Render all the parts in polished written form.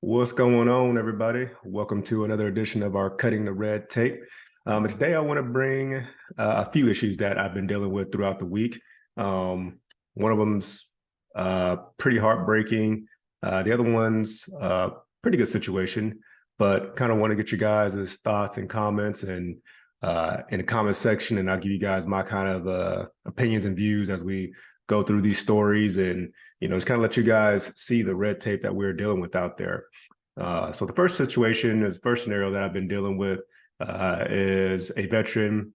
What's going on, everybody? Welcome to another edition of our Cutting the Red Tape. Today, I want to bring a few issues that I've been dealing with throughout the week. One of them's pretty heartbreaking. The other one's pretty good situation, but kind of want to get you guys' thoughts and comments and in the comment section, and I'll give you guys my kind of opinions and views as we go through these stories and just kind of let you guys see the red tape that we're dealing with out there. So the first scenario that I've been dealing with is a veteran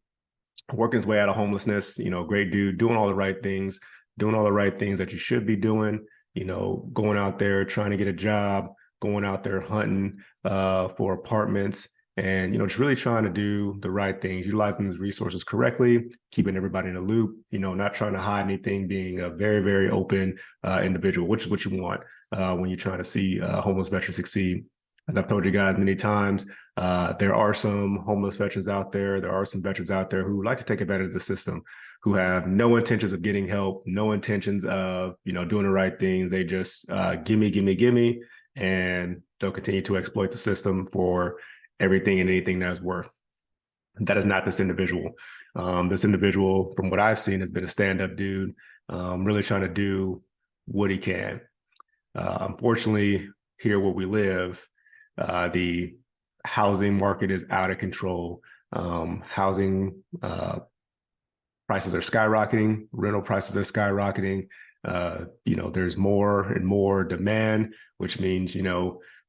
working his way out of homelessness. Great dude, doing all the right things, doing all the right things that you should be doing. Going out there trying to get a job, going out there hunting for apartments, and just really trying to do the right things, utilizing these resources correctly, keeping everybody in the loop, not trying to hide anything, being a very, very open individual, which is what you want when you're trying to see homeless veterans succeed. As I've told you guys many times, there are some homeless veterans out there. There are some veterans out there who like to take advantage of the system, who have no intentions of getting help, no intentions of doing the right things. They just gimme, gimme, gimme, and they'll continue to exploit the system for everything and anything that's worth. That is not this individual. This individual, from what I've seen, has been a stand-up dude, really trying to do what he can. Unfortunately, here where we live, the housing market is out of control. Housing prices are skyrocketing. Rental prices are skyrocketing. There's more and more demand, which means,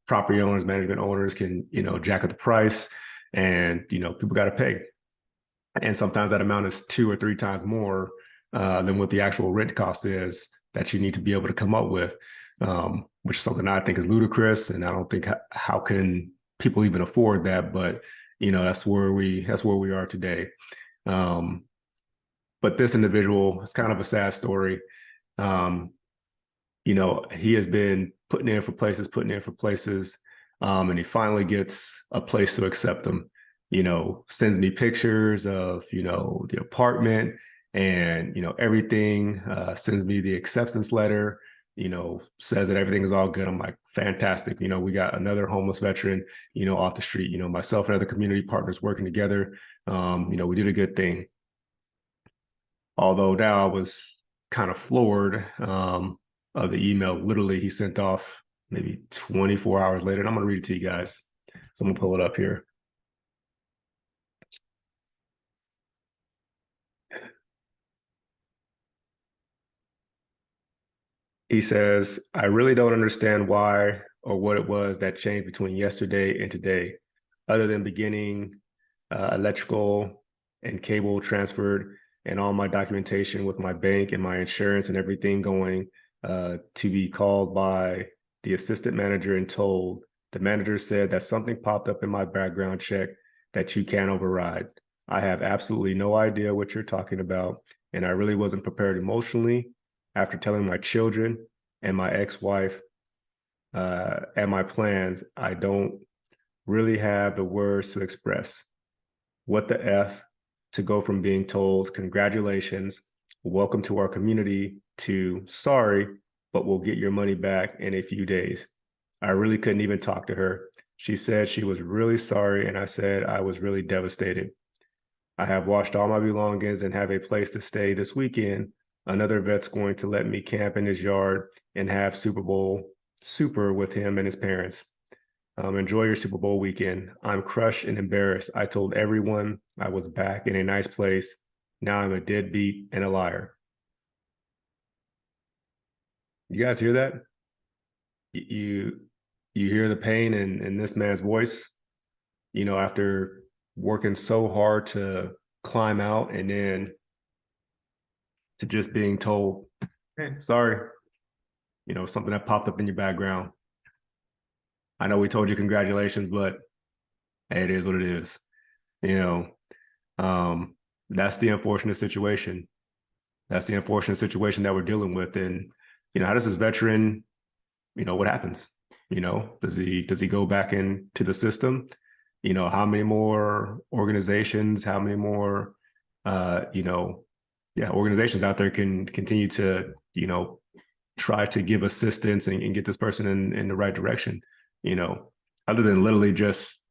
property owners, management owners can, jack up the price, and, people got to pay. And sometimes that amount is 2 or 3 times more than what the actual rent cost is that you need to be able to come up with, which is something I think is ludicrous. And I don't think how can people even afford that? But, that's where we are today. But this individual, it's kind of a sad story. He has been putting in for places, and he finally gets a place to accept him. Sends me pictures of, the apartment and, everything, sends me the acceptance letter, says that everything is all good. I'm like, fantastic. We got another homeless veteran, off the street, myself and other community partners working together. We did a good thing. Although now I was kind of floored of the email. Literally, he sent off maybe 24 hours later. And I'm going to read it to you guys. So I'm going to pull it up here. He says, I really don't understand why or what it was that changed between yesterday and today, other than beginning electrical and cable transferred and all my documentation with my bank and my insurance and everything going to be called by the assistant manager and told. The manager said that something popped up in my background check that you can't override. I have absolutely no idea what you're talking about, and I really wasn't prepared emotionally after telling my children and my ex-wife and my plans. I don't really have the words to express. What the F, to go from being told, congratulations, welcome to our community, to sorry, but we'll get your money back in a few days. I really couldn't even talk to her. She said she was really sorry, and I said I was really devastated. I have washed all my belongings and have a place to stay this weekend. Another vet's going to let me camp in his yard and have Super with him and his parents. Enjoy your Super Bowl weekend. I'm crushed and embarrassed. I told everyone I was back in a nice place. Now I'm a deadbeat and a liar. You guys hear that? You hear the pain in this man's voice, after working so hard to climb out and then to just being told, hey, sorry, something that popped up in your background. I know we told you congratulations, but hey, it is what it is. That's the unfortunate situation. That's the unfortunate situation that we're dealing with. And, how does this veteran, what happens? Does he go back into the system? How many more organizations, how many more, organizations out there can continue to, try to give assistance and get this person in the right direction? other than literally just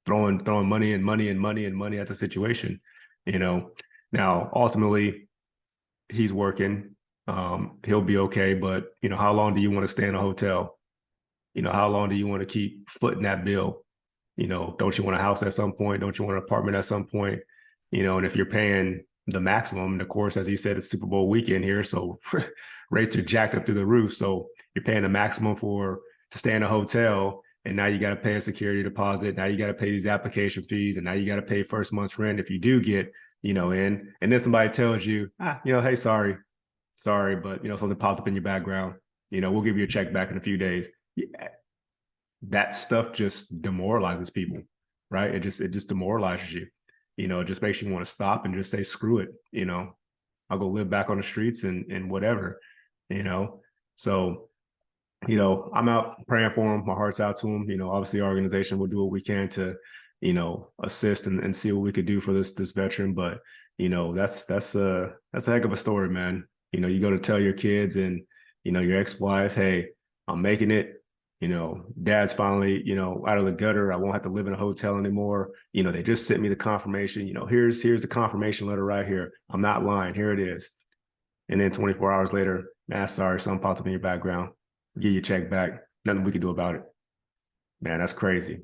throwing money and money and money and money at the situation. Now ultimately he's working. He'll be okay, but how long do you want to stay in a hotel? How long do you want to keep footing that bill? Don't you want a house at some point? Don't you want an apartment at some point? And if you're paying the maximum, and of course, as he said, it's Super Bowl weekend here, so rates are jacked up through the roof. So you're paying the maximum to stay in a hotel, and now you got to pay a security deposit. Now you got to pay these application fees, and now you got to pay first month's rent if you do get, in. And then somebody tells you, hey, sorry, but something popped up in your background. We'll give you a check back in a few days. Yeah, that stuff just demoralizes people, right? It just demoralizes you. It just makes you want to stop and just say, screw it. I'll go live back on the streets and whatever, So, I'm out praying for him. My heart's out to him. Obviously our organization will do what we can to, assist and see what we could do for this veteran. But, that's a heck of a story, man. You go to tell your kids and, your ex-wife, hey, I'm making it. Dad's finally, out of the gutter. I won't have to live in a hotel anymore. They just sent me the confirmation. Here's the confirmation letter right here. I'm not lying. Here it is. And then 24 hours later, man, sorry, something popped up in your background. Give your check back. Nothing we can do about it. Man, that's crazy.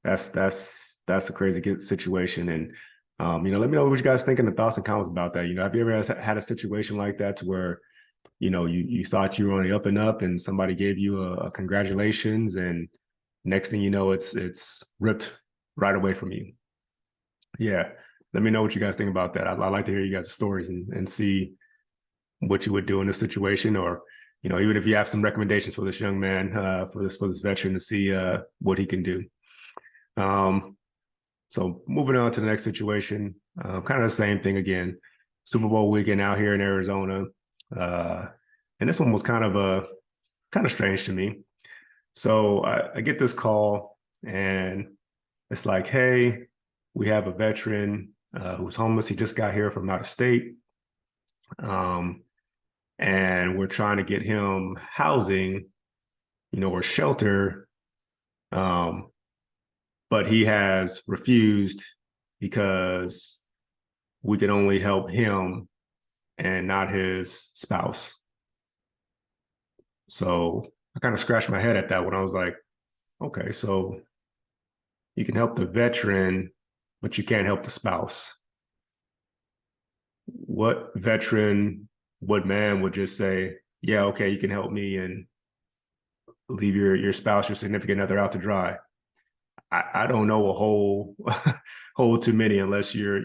That's a crazy situation. And let me know what you guys think in the thoughts and comments about that. Have you ever had a situation like that to where you thought you were on the up and up and somebody gave you a congratulations, and next thing you know, it's ripped right away from you? Yeah. Let me know what you guys think about that. I'd like to hear you guys' stories and see what you would do in this situation, or, even if you have some recommendations for this young man, for this veteran to see what he can do. So moving on to the next situation, kind of the same thing again. Super Bowl weekend out here in Arizona. And this one was kind of strange to me. So I get this call and it's like, hey, we have a veteran who's homeless. He just got here from out of state. And we're trying to get him housing, or shelter. But he has refused because we can only help him and not his spouse. So I kind of scratched my head at that when I was like, okay, so you can help the veteran, but you can't help the spouse. What veteran, what man would just say, yeah, okay, you can help me and leave your spouse, your significant other out to dry? I don't know a whole too many, unless you're,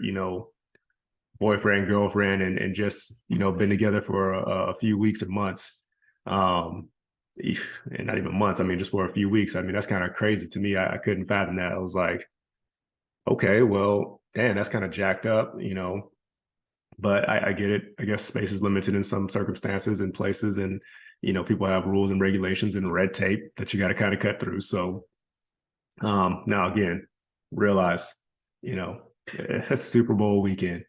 boyfriend, girlfriend, and just, been together for a few weeks or months. And not even months. I mean, just for a few weeks. I mean, that's kind of crazy to me. I couldn't fathom that. I was like, okay, well, damn, that's kind of jacked up, but I get it. I guess space is limited in some circumstances and places, and, people have rules and regulations and red tape that you got to kind of cut through. So now again, realize, it's Super Bowl weekend.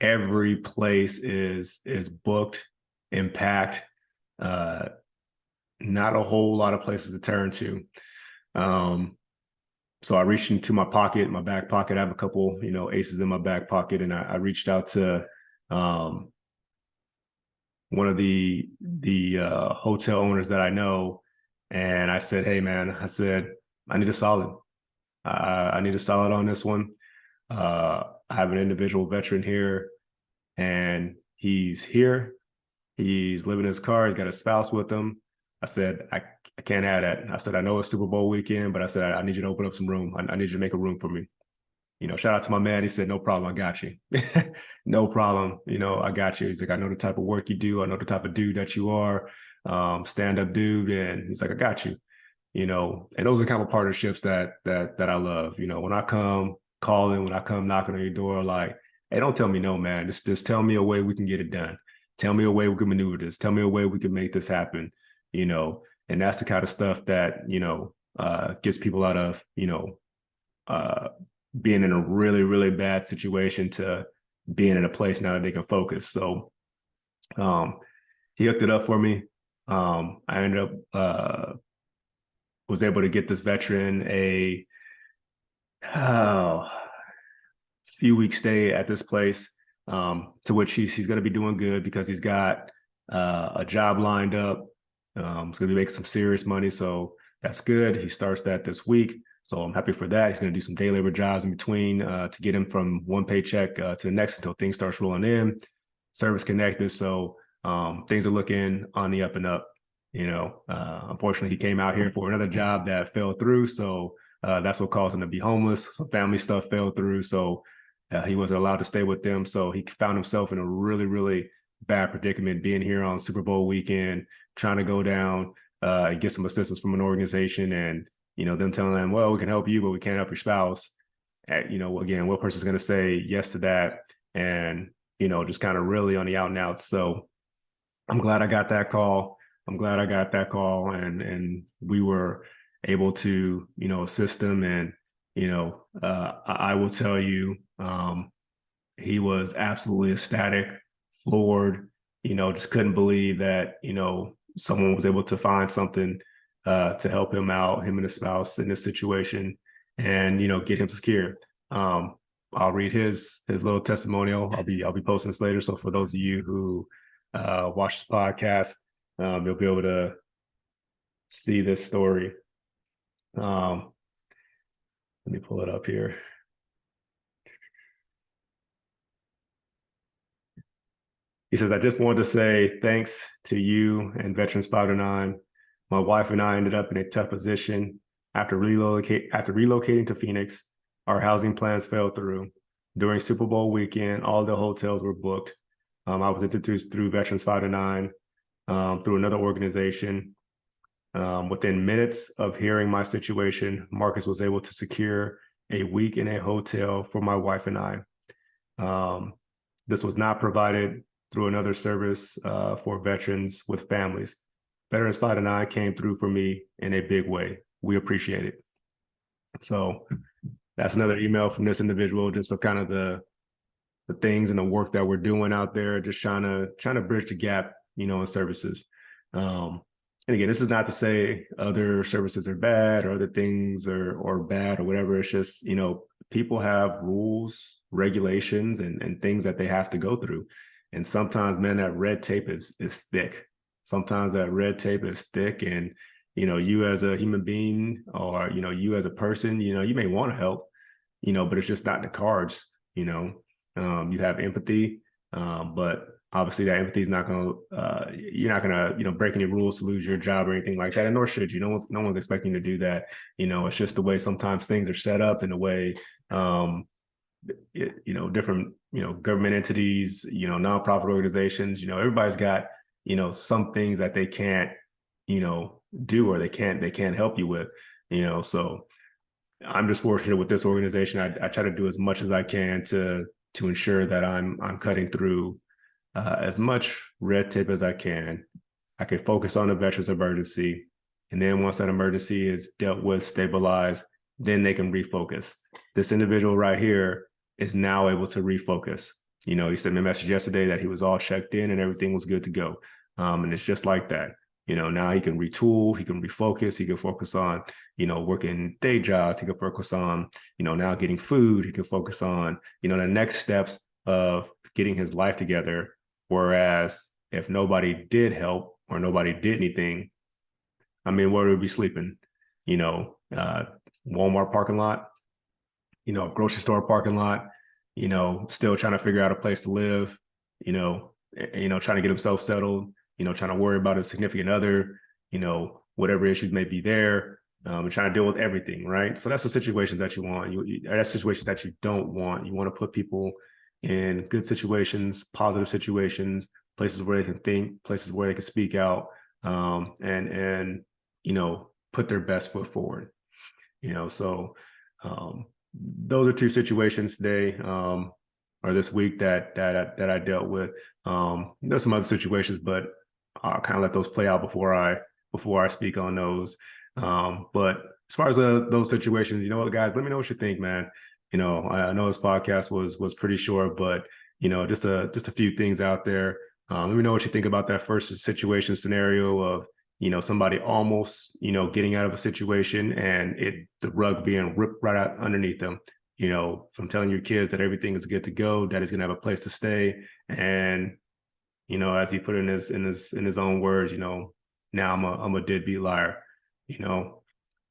Every place is booked and packed. Not a whole lot of places to turn to. So I reached into my back pocket. I have a couple, aces in my back pocket, and I reached out to one of the hotel owners that I know, and I said, "Hey, man," I said, "I need a solid. I need a solid on this one. I have an individual veteran here, and he's here. He's living in his car. He's got a spouse with him." I said, I can't have that. I said, I know it's Super Bowl weekend, but I said, I need you to open up some room. I need you to make a room for me. Shout out to my man. He said, no problem. I got you. No problem. I got you. He's like, I know the type of work you do. I know the type of dude that you are, stand-up dude. And he's like, I got you. And those are the kind of partnerships that I love. When I come calling, when I come knocking on your door, like, hey, don't tell me no, man. Just tell me a way we can get it done. Tell me a way we can maneuver this. Tell me a way we can make this happen. And that's the kind of stuff that, gets people out of, being in a really, really bad situation to being in a place now that they can focus. So he hooked it up for me. I ended up was able to get this veteran a few weeks stay at this place, to which he's going to be doing good because he's got a job lined up. He's going to be making some serious money, so that's good. He starts that this week, so I'm happy for that. He's going to do some day labor jobs in between to get him from one paycheck to the next until things starts rolling in. Service connected, so things are looking on the up and up. Unfortunately, he came out here for another job that fell through, so that's what caused him to be homeless. Some family stuff fell through, so he wasn't allowed to stay with them. So he found himself in a really, really bad predicament being here on Super Bowl weekend, trying to go down and get some assistance from an organization, and them telling him, well, we can help you, but we can't help your spouse. Again, what person's going to say yes to that? And just kind of really on the out and out. So I'm glad I got that call. And we were able to, assist him. And, I will tell you, he was absolutely ecstatic, floored, just couldn't believe that, someone was able to find something to help him out, him and his spouse in this situation, and, get him secure. I'll read his little testimonial. I'll be posting this later. So for those of you who watch this podcast, you'll be able to see this story. Let me pull it up here. He says, I just wanted to say thanks to you and Veterans 5-9. My wife and I ended up in a tough position after relocating to Phoenix. Our housing plans fell through. During Super Bowl weekend, all the hotels were booked. I was introduced through Veterans 5-9, through another organization. Within minutes of hearing my situation, Marcus was able to secure a week in a hotel for my wife and I. This was not provided through another service for veterans with families. Veterans 5-9 came through for me in a big way. We appreciate it. So that's another email from this individual, just of kind of the things and the work that we're doing out there, just trying to bridge the gap, in services. And again, this is not to say other services are bad or other things are bad or whatever. It's just, people have rules, regulations, and things that they have to go through. And sometimes, man, that red tape is thick. Sometimes that red tape is thick, and you as a human being, or you as a person, you may want to help, but it's just not in the cards. You have empathy, but obviously that empathy is not going to, you're not going to, break any rules to lose your job or anything like that. And nor should you. No one's expecting you to do that. It's just the way sometimes things are set up, and the way, different, government entities, nonprofit organizations, everybody's got, some things that they can't, do, or they can't help you with, so I'm just fortunate with this organization. I try to do as much as I can to ensure that I'm cutting through as much red tape as I can. I can focus on the veterans emergency. And then once that emergency is dealt with, stabilized, then they can refocus. This individual right here is now able to refocus. He sent me a message yesterday that he was all checked in and everything was good to go. And it's just like that. Now he can retool, he can refocus, he can focus on, working day jobs, he can focus on, now getting food, he can focus on, the next steps of getting his life together. Whereas if nobody did help or nobody did anything, I mean, where would we be sleeping? Walmart parking lot, grocery store parking lot, still trying to figure out a place to live, trying to get himself settled, trying to worry about a significant other, whatever issues may be there, and trying to deal with everything, right? So that's the situations that you want. That's situations that you don't want. You want to put people in good situations, positive situations, places where they can think, places where they can speak out, and put their best foot forward. So those are two situations today, or this week that I dealt with. There's some other situations, but I'll kind of let those play out before I speak on those. But as far as those situations, guys, let me know what you think, man. I know this podcast was pretty short, but just a few things out there. Let me know what you think about that first situation scenario of somebody almost, getting out of a situation and the rug being ripped right out underneath them, from telling your kids that everything is good to go, that he's going to have a place to stay. And, as he put in his own words, now I'm a deadbeat liar,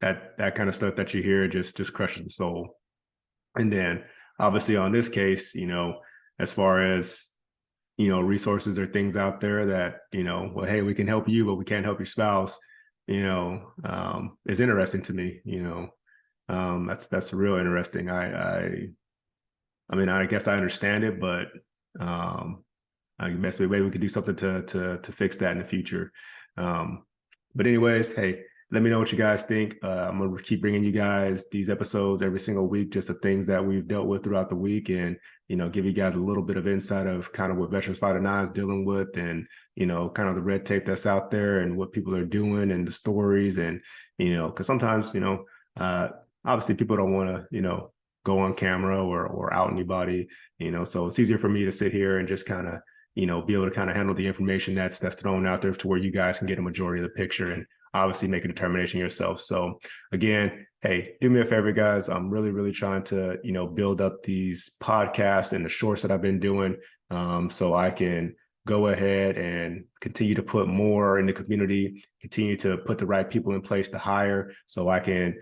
that kind of stuff that you hear just crushes the soul. And then obviously on this case, as far as, resources or things out there that, well, hey, we can help you, but we can't help your spouse, is interesting to me, that's real interesting. I mean, I guess I understand it, but I guess maybe we could do something to fix that in the future. But anyways, hey, let me know what you guys think. I'm going to keep bringing you guys these episodes every single week, just the things that we've dealt with throughout the week, and, give you guys a little bit of insight of kind of what Veterans Fighter 9 is dealing with, and, kind of the red tape that's out there and what people are doing and the stories. And, because sometimes, obviously people don't want to, go on camera or out anybody, so it's easier for me to sit here and just kind of, be able to kind of handle the information that's thrown out there to where you guys can get a majority of the picture and obviously make a determination yourself. So again, hey, do me a favor, guys. I'm really, really trying to, build up these podcasts and the shorts that I've been doing, so I can go ahead and continue to put more in the community, continue to put the right people in place to hire, so I can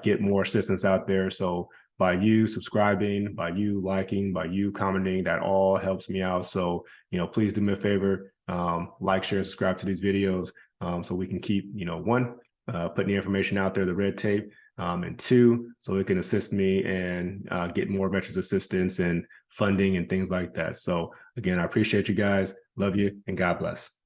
get more assistance out there. So by you subscribing, by you liking, by you commenting, that all helps me out. So, please do me a favor, like, share, subscribe to these videos, so we can keep, one, putting the information out there, the red tape, and two, so it can assist me and get more veterans assistance and funding and things like that. So again, I appreciate you guys, love you, and God bless.